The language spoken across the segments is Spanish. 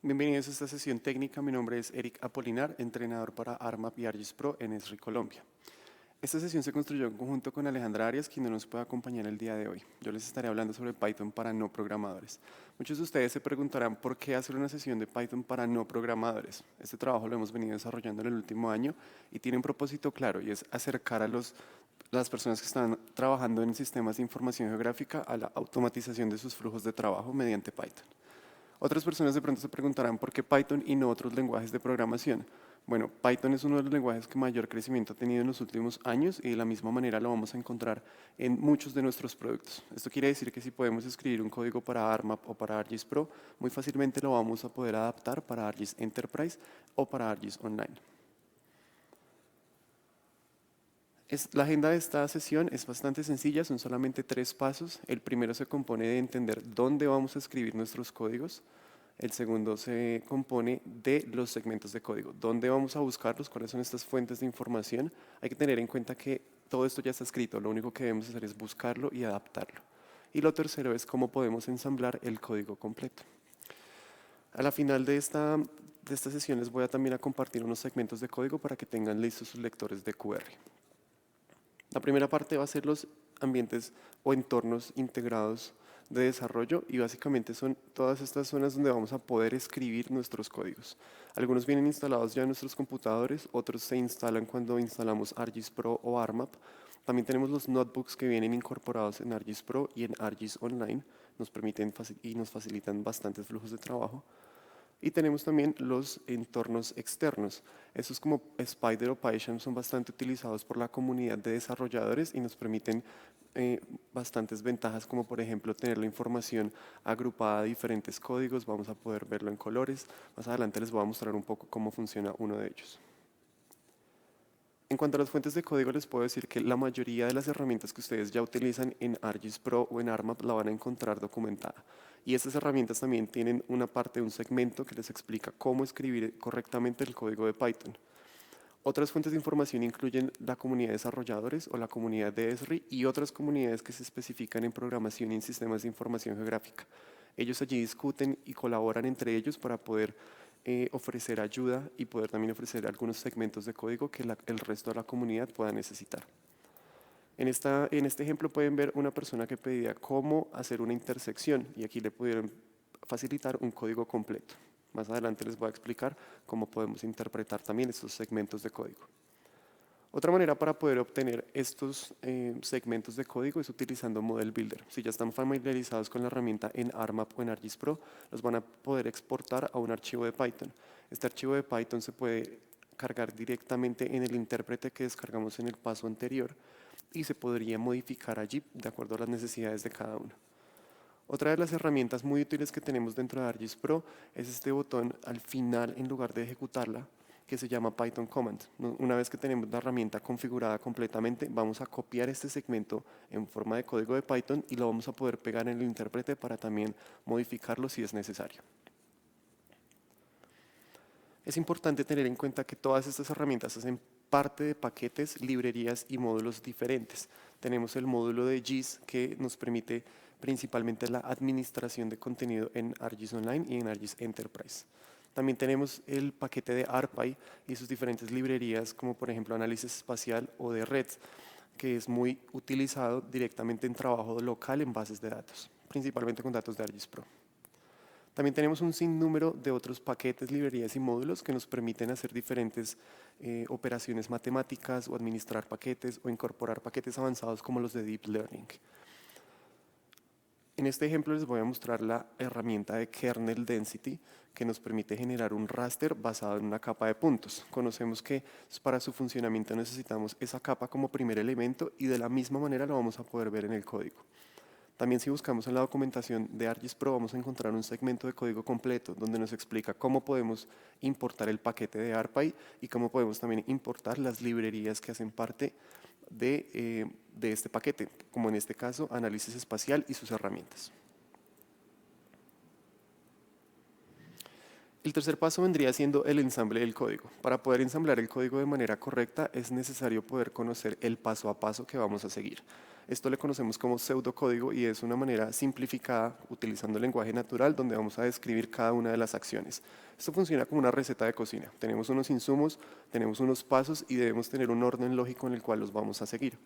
Bienvenidos a esta sesión técnica. Mi nombre es Eric Apolinar, entrenador para ARMAP y ARGIS Pro en Esri, Colombia. Esta sesión se construyó en conjunto con Alejandra Arias, quien no nos puede acompañar el día de hoy. Yo les estaré hablando sobre Python para no programadores. Muchos de ustedes se preguntarán por qué hacer una sesión de Python para no programadores. Este trabajo lo hemos venido desarrollando en el último año y tiene un propósito claro, y es acercar a las personas que están trabajando en sistemas de información geográfica a la automatización de sus flujos de trabajo mediante Python. Otras personas de pronto se preguntarán por qué Python y no otros lenguajes de programación. Bueno, Python es uno de los lenguajes que mayor crecimiento ha tenido en los últimos años y de la misma manera lo vamos a encontrar en muchos de nuestros productos. Esto quiere decir que si podemos escribir un código para ARMAP o para ARGIS Pro, muy fácilmente lo vamos a poder adaptar para ARGIS Enterprise o para ARGIS Online. La agenda de esta sesión es bastante sencilla, son solamente 3 pasos. El primero se compone de entender dónde vamos a escribir nuestros códigos. El segundo se compone de los segmentos de código, dónde vamos a buscarlos, cuáles son estas fuentes de información. Hay que tener en cuenta que todo esto ya está escrito, lo único que debemos hacer es buscarlo y adaptarlo. Y lo tercero es cómo podemos ensamblar el código completo. A la final de esta sesión les voy a también a compartir unos segmentos de código para que tengan listos sus lectores de QR. La primera parte va a ser los ambientes o entornos integrados de desarrollo y básicamente son todas estas zonas donde vamos a poder escribir nuestros códigos. Algunos vienen instalados ya en nuestros computadores, otros se instalan cuando instalamos ARGIS Pro o ARMAP. También tenemos los notebooks que vienen incorporados en ARGIS Pro y en ARGIS Online, nos permiten y nos facilitan bastantes flujos de trabajo. Y tenemos también los entornos externos. Estos como Spider o PyCharm son bastante utilizados por la comunidad de desarrolladores y nos permiten bastantes ventajas, como por ejemplo tener la información agrupada a diferentes códigos. Vamos a poder verlo en colores. Más adelante les voy a mostrar un poco cómo funciona uno de ellos. En cuanto a las fuentes de código, les puedo decir que la mayoría de las herramientas que ustedes ya utilizan en ARGIS Pro o en ARMAP la van a encontrar documentada. Y estas herramientas también tienen una parte, un segmento que les explica cómo escribir correctamente el código de Python. Otras fuentes de información incluyen la comunidad de desarrolladores o la comunidad de Esri y otras comunidades que se especifican en programación y en sistemas de información geográfica. Ellos allí discuten y colaboran entre ellos para poder ofrecer ayuda y poder también ofrecer algunos segmentos de código que el resto de la comunidad pueda necesitar. En este ejemplo pueden ver una persona que pedía cómo hacer una intersección y aquí le pudieron facilitar un código completo. Más adelante les voy a explicar cómo podemos interpretar también estos segmentos de código. Otra manera para poder obtener estos segmentos de código es utilizando Model Builder. Si ya están familiarizados con la herramienta en ARMAP o en ARGIS Pro, los van a poder exportar a un archivo de Python. Este archivo de Python se puede cargar directamente en el intérprete que descargamos en el paso anterior y se podría modificar allí de acuerdo a las necesidades de cada uno. Otra de las herramientas muy útiles que tenemos dentro de ARGIS Pro es este botón al final en lugar de ejecutarla, que se llama Python Command. Una vez que tenemos la herramienta configurada completamente, vamos a copiar este segmento en forma de código de Python y lo vamos a poder pegar en el intérprete para también modificarlo si es necesario. Es importante tener en cuenta que todas estas herramientas hacen parte de paquetes, librerías y módulos diferentes. Tenemos el módulo de GIS que nos permite principalmente la administración de contenido en ARGIS Online y en ARGIS Enterprise. También tenemos el paquete de ARPy y sus diferentes librerías, como por ejemplo análisis espacial o de red, que es muy utilizado directamente en trabajo local en bases de datos, principalmente con datos de ARGIS Pro. También tenemos un sinnúmero de otros paquetes, librerías y módulos que nos permiten hacer diferentes operaciones matemáticas o administrar paquetes o incorporar paquetes avanzados como los de Deep Learning. En este ejemplo les voy a mostrar la herramienta de Kernel Density que nos permite generar un raster basado en una capa de puntos. Conocemos que para su funcionamiento necesitamos esa capa como primer elemento y de la misma manera lo vamos a poder ver en el código. También si buscamos en la documentación de ARGIS Pro vamos a encontrar un segmento de código completo donde nos explica cómo podemos importar el paquete de ARPy y cómo podemos también importar las librerías que hacen parte de este paquete, como en este caso análisis espacial y sus herramientas. El tercer paso vendría siendo el ensamble del código. Para poder ensamblar el código de manera correcta es necesario poder conocer el paso a paso que vamos a seguir. Esto le conocemos como pseudocódigo y es una manera simplificada utilizando el lenguaje natural donde vamos a describir cada una de las acciones. Esto funciona como una receta de cocina. Tenemos unos insumos, tenemos unos pasos y debemos tener un orden lógico en el cual los vamos a seguir.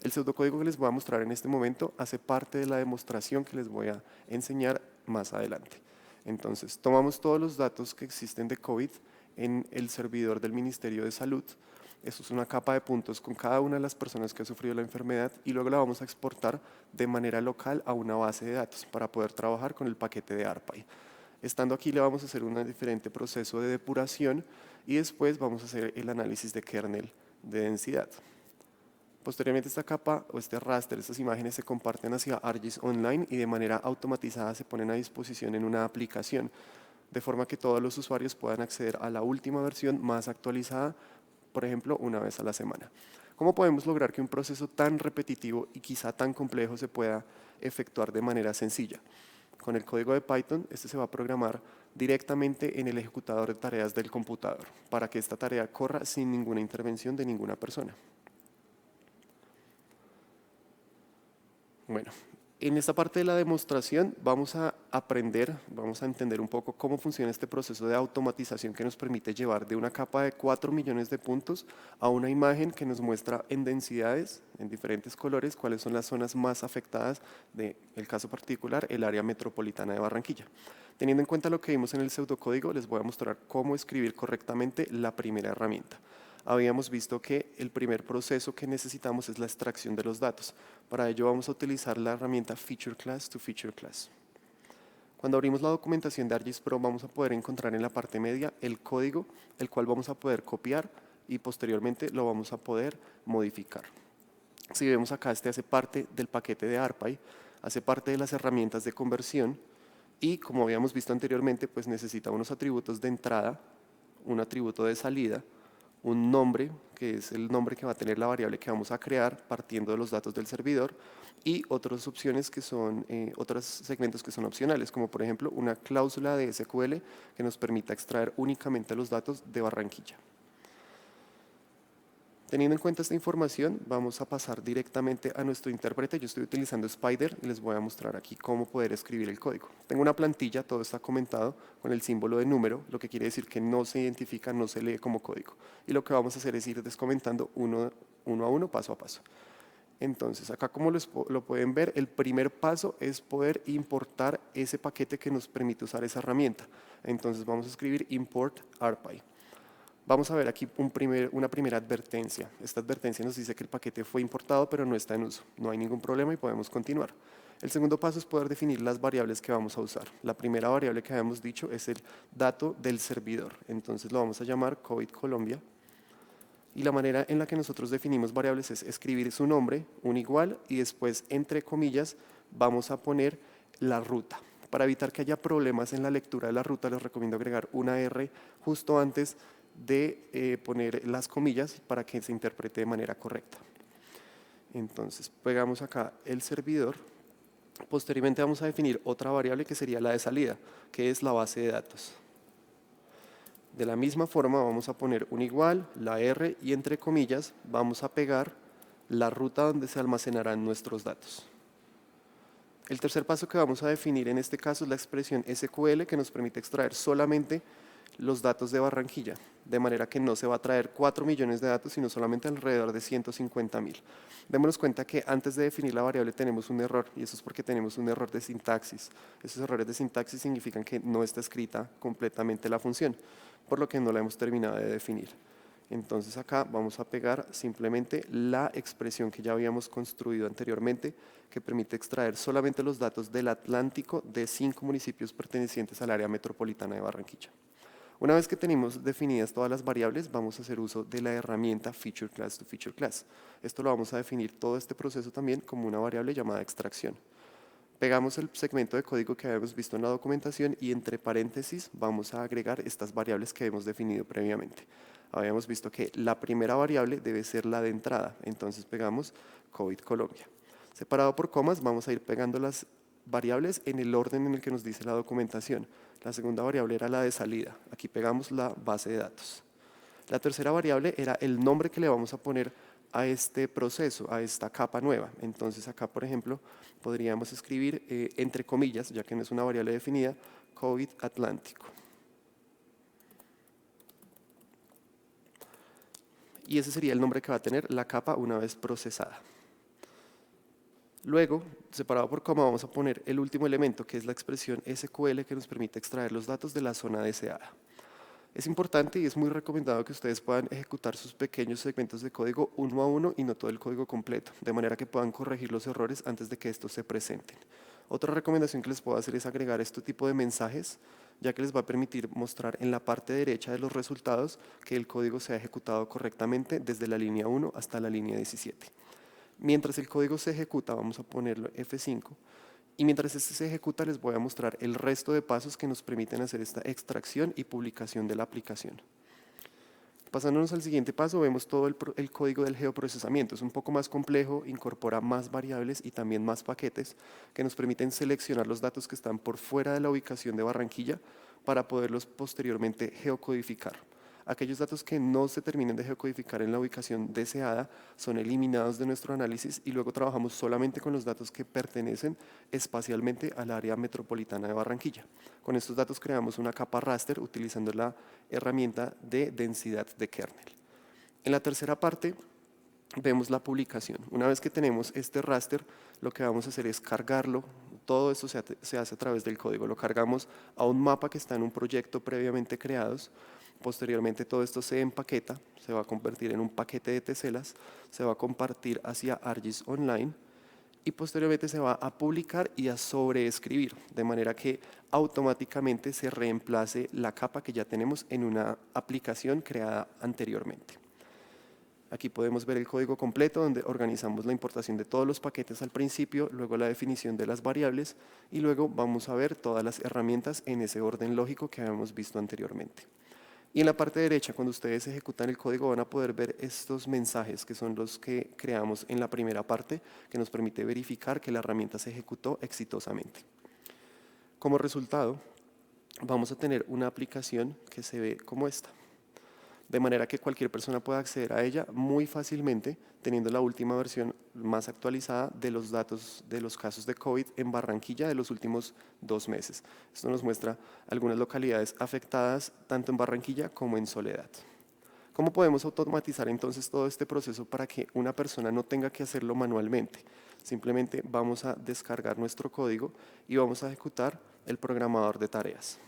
El pseudocódigo que les voy a mostrar en este momento hace parte de la demostración que les voy a enseñar más adelante. Entonces, tomamos todos los datos que existen de COVID en el servidor del Ministerio de Salud. Esto es una capa de puntos con cada una de las personas que ha sufrido la enfermedad y luego la vamos a exportar de manera local a una base de datos para poder trabajar con el paquete de ARPA. Estando aquí le vamos a hacer un diferente proceso de depuración y después vamos a hacer el análisis de kernel de densidad. Posteriormente esta capa o este raster, estas imágenes se comparten hacia ArcGIS Online y de manera automatizada se ponen a disposición en una aplicación, de forma que todos los usuarios puedan acceder a la última versión más actualizada, por ejemplo, una vez a la semana. ¿Cómo podemos lograr que un proceso tan repetitivo y quizá tan complejo se pueda efectuar de manera sencilla? Con el código de Python, este se va a programar directamente en el ejecutador de tareas del computador, para que esta tarea corra sin ninguna intervención de ninguna persona. Bueno, en esta parte de la demostración vamos a aprender, vamos a entender un poco cómo funciona este proceso de automatización que nos permite llevar de una capa de 4 millones de puntos a una imagen que nos muestra en densidades, en diferentes colores, cuáles son las zonas más afectadas del caso particular, el área metropolitana de Barranquilla. Teniendo en cuenta lo que vimos en el pseudocódigo, les voy a mostrar cómo escribir correctamente la primera herramienta. Habíamos visto que el primer proceso que necesitamos es la extracción de los datos. Para ello vamos a utilizar la herramienta Feature Class to Feature Class. Cuando abrimos la documentación de ArcGIS Pro vamos a poder encontrar en la parte media el código, el cual vamos a poder copiar y posteriormente lo vamos a poder modificar. Si vemos acá, este hace parte del paquete de ARPA, hace parte de las herramientas de conversión y como habíamos visto anteriormente, pues necesita unos atributos de entrada, un atributo de salida, un nombre, que es el nombre que va a tener la variable que vamos a crear partiendo de los datos del servidor, y otras opciones que son, otros segmentos que son opcionales, como por ejemplo una cláusula de SQL que nos permita extraer únicamente los datos de Barranquilla. Teniendo en cuenta esta información, vamos a pasar directamente a nuestro intérprete. Yo estoy utilizando Spider y les voy a mostrar aquí cómo poder escribir el código. Tengo una plantilla, todo está comentado con el símbolo de número, lo que quiere decir que no se identifica, no se lee como código. Y lo que vamos a hacer es ir descomentando uno a uno, paso a paso. Entonces, acá como lo pueden ver, el primer paso es poder importar ese paquete que nos permite usar esa herramienta. Entonces vamos a escribir import ARPA. Vamos a ver aquí una primera advertencia. Esta advertencia nos dice que el paquete fue importado pero no está en uso. No hay ningún problema y podemos continuar. El segundo paso es poder definir las variables que vamos a usar. La primera variable que habíamos dicho es el dato del servidor. Entonces lo vamos a llamar COVID Colombia. Y la manera en la que nosotros definimos variables es escribir su nombre, un igual, y después, entre comillas, vamos a poner la ruta. Para evitar que haya problemas en la lectura de la ruta, les recomiendo agregar una R justo antes de poner las comillas para que se interprete de manera correcta. Entonces, pegamos acá el servidor. Posteriormente vamos a definir otra variable que sería la de salida, que es la base de datos. De la misma forma vamos a poner un igual, la R y entre comillas vamos a pegar la ruta donde se almacenarán nuestros datos. El tercer paso que vamos a definir en este caso es la expresión SQL que nos permite extraer solamente los datos de Barranquilla, de manera que no se va a traer 4 millones de datos, sino solamente alrededor de 150.000. Démonos cuenta que antes de definir la variable tenemos un error, y eso es porque tenemos un error de sintaxis. Esos errores de sintaxis significan que no está escrita completamente la función, por lo que no la hemos terminado de definir. Entonces acá vamos a pegar simplemente la expresión que ya habíamos construido anteriormente, que permite extraer solamente los datos del Atlántico de 5 municipios pertenecientes al área metropolitana de Barranquilla. Una vez que tenemos definidas todas las variables, vamos a hacer uso de la herramienta Feature Class to Feature Class. Esto lo vamos a definir todo este proceso también como una variable llamada extracción. Pegamos el segmento de código que habíamos visto en la documentación y entre paréntesis vamos a agregar estas variables que hemos definido previamente. Habíamos visto que la primera variable debe ser la de entrada, entonces pegamos COVID Colombia. Separado por comas vamos a ir pegando las variables en el orden en el que nos dice la documentación. La segunda variable era la de salida. Aquí pegamos la base de datos. La tercera variable era el nombre que le vamos a poner a este proceso, a esta capa nueva. Entonces acá, por ejemplo, podríamos escribir entre comillas, ya que no es una variable definida, COVID Atlántico. Y ese sería el nombre que va a tener la capa una vez procesada. Luego, separado por coma, vamos a poner el último elemento, que es la expresión SQL que nos permite extraer los datos de la zona deseada. Es importante y es muy recomendado que ustedes puedan ejecutar sus pequeños segmentos de código uno a uno y no todo el código completo, de manera que puedan corregir los errores antes de que estos se presenten. Otra recomendación que les puedo hacer es agregar este tipo de mensajes, ya que les va a permitir mostrar en la parte derecha de los resultados que el código se ha ejecutado correctamente desde la línea 1 hasta la línea 17. Mientras el código se ejecuta, vamos a ponerlo F5, y mientras este se ejecuta les voy a mostrar el resto de pasos que nos permiten hacer esta extracción y publicación de la aplicación. Pasándonos al siguiente paso, vemos todo el código del geoprocesamiento. Es un poco más complejo, incorpora más variables y también más paquetes que nos permiten seleccionar los datos que están por fuera de la ubicación de Barranquilla para poderlos posteriormente geocodificar. Aquellos datos que no se terminen de geocodificar en la ubicación deseada son eliminados de nuestro análisis y luego trabajamos solamente con los datos que pertenecen espacialmente al área metropolitana de Barranquilla. Con estos datos creamos una capa raster utilizando la herramienta de densidad de kernel. En la tercera parte vemos la publicación. Una vez que tenemos este raster, lo que vamos a hacer es cargarlo. Todo esto se hace a través del código. Lo cargamos a un mapa que está en un proyecto previamente creados. Posteriormente todo esto se empaqueta, se va a convertir en un paquete de teselas, se va a compartir hacia ArcGIS Online y posteriormente se va a publicar y a sobreescribir, de manera que automáticamente se reemplace la capa que ya tenemos en una aplicación creada anteriormente. Aquí podemos ver el código completo donde organizamos la importación de todos los paquetes al principio, luego la definición de las variables y luego vamos a ver todas las herramientas en ese orden lógico que habíamos visto anteriormente. Y en la parte derecha, cuando ustedes ejecutan el código, van a poder ver estos mensajes que son los que creamos en la primera parte, que nos permite verificar que la herramienta se ejecutó exitosamente. Como resultado, vamos a tener una aplicación que se ve como esta, de manera que cualquier persona pueda acceder a ella muy fácilmente, teniendo la última versión más actualizada de los datos de los casos de COVID en Barranquilla de los últimos 2 meses. Esto nos muestra algunas localidades afectadas tanto en Barranquilla como en Soledad. ¿Cómo podemos automatizar entonces todo este proceso para que una persona no tenga que hacerlo manualmente? Simplemente vamos a descargar nuestro código y vamos a ejecutar el programador de tareas.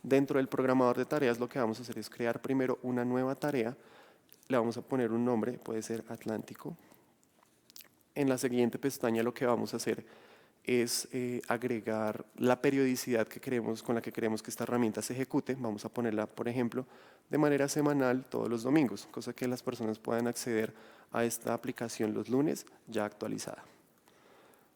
Dentro del programador de tareas lo que vamos a hacer es crear primero una nueva tarea, le vamos a poner un nombre, puede ser Atlántico. En la siguiente pestaña lo que vamos a hacer es agregar la periodicidad con la que queremos que esta herramienta se ejecute. Vamos a ponerla, por ejemplo, de manera semanal todos los domingos, cosa que las personas puedan acceder a esta aplicación los lunes ya actualizada.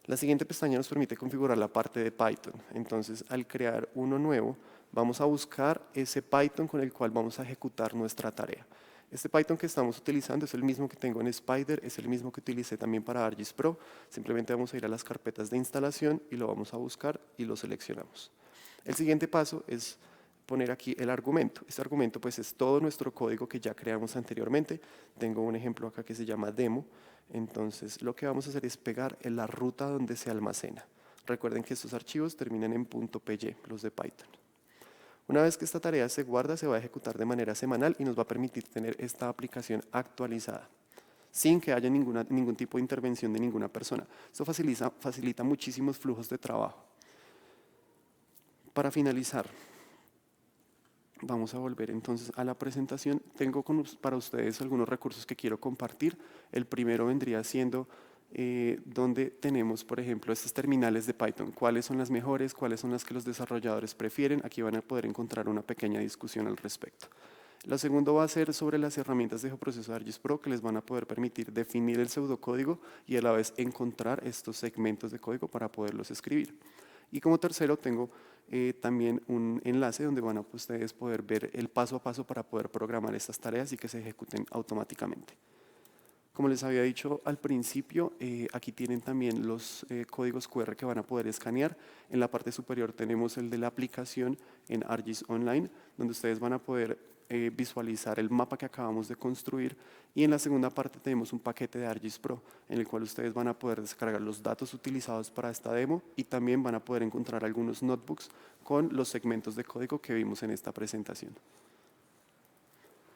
La siguiente pestaña nos permite configurar la parte de Python. Entonces, al crear uno nuevo, vamos a buscar ese Python con el cual vamos a ejecutar nuestra tarea. Este Python que estamos utilizando es el mismo que tengo en Spyder, es el mismo que utilicé también para ArcGIS Pro. Simplemente vamos a ir a las carpetas de instalación y lo vamos a buscar y lo seleccionamos. El siguiente paso es poner aquí el argumento. Este argumento pues es todo nuestro código que ya creamos anteriormente. Tengo un ejemplo acá que se llama demo. Entonces lo que vamos a hacer es pegar en la ruta donde se almacena. Recuerden que estos archivos terminan en .py, los de Python. Una vez que esta tarea se guarda, se va a ejecutar de manera semanal y nos va a permitir tener esta aplicación actualizada, sin que haya ningún tipo de intervención de ninguna persona. Esto facilita muchísimos flujos de trabajo. Para finalizar, vamos a volver entonces a la presentación. Tengo para ustedes algunos recursos que quiero compartir. El primero vendría siendo donde tenemos, por ejemplo, estas terminales de Python. ¿Cuáles son las mejores? ¿Cuáles son las que los desarrolladores prefieren? Aquí van a poder encontrar una pequeña discusión al respecto. Lo segundo va a ser sobre las herramientas de geoproceso de ArcGIS Pro que les van a poder permitir definir el pseudocódigo y a la vez encontrar estos segmentos de código para poderlos escribir. Y como tercero tengo también un enlace donde van a ustedes poder ver el paso a paso para poder programar estas tareas y que se ejecuten automáticamente. Como les había dicho al principio, aquí tienen también los códigos QR que van a poder escanear. En la parte superior tenemos el de la aplicación en ArcGIS Online, donde ustedes van a poder visualizar el mapa que acabamos de construir. Y en la segunda parte tenemos un paquete de ArcGIS Pro, en el cual ustedes van a poder descargar los datos utilizados para esta demo y también van a poder encontrar algunos notebooks con los segmentos de código que vimos en esta presentación.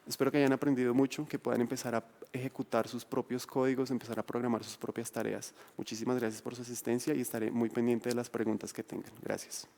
Espero que hayan aprendido mucho, que puedan empezar a ejecutar sus propios códigos, empezar a programar sus propias tareas. Muchísimas gracias por su asistencia y estaré muy pendiente de las preguntas que tengan. Gracias.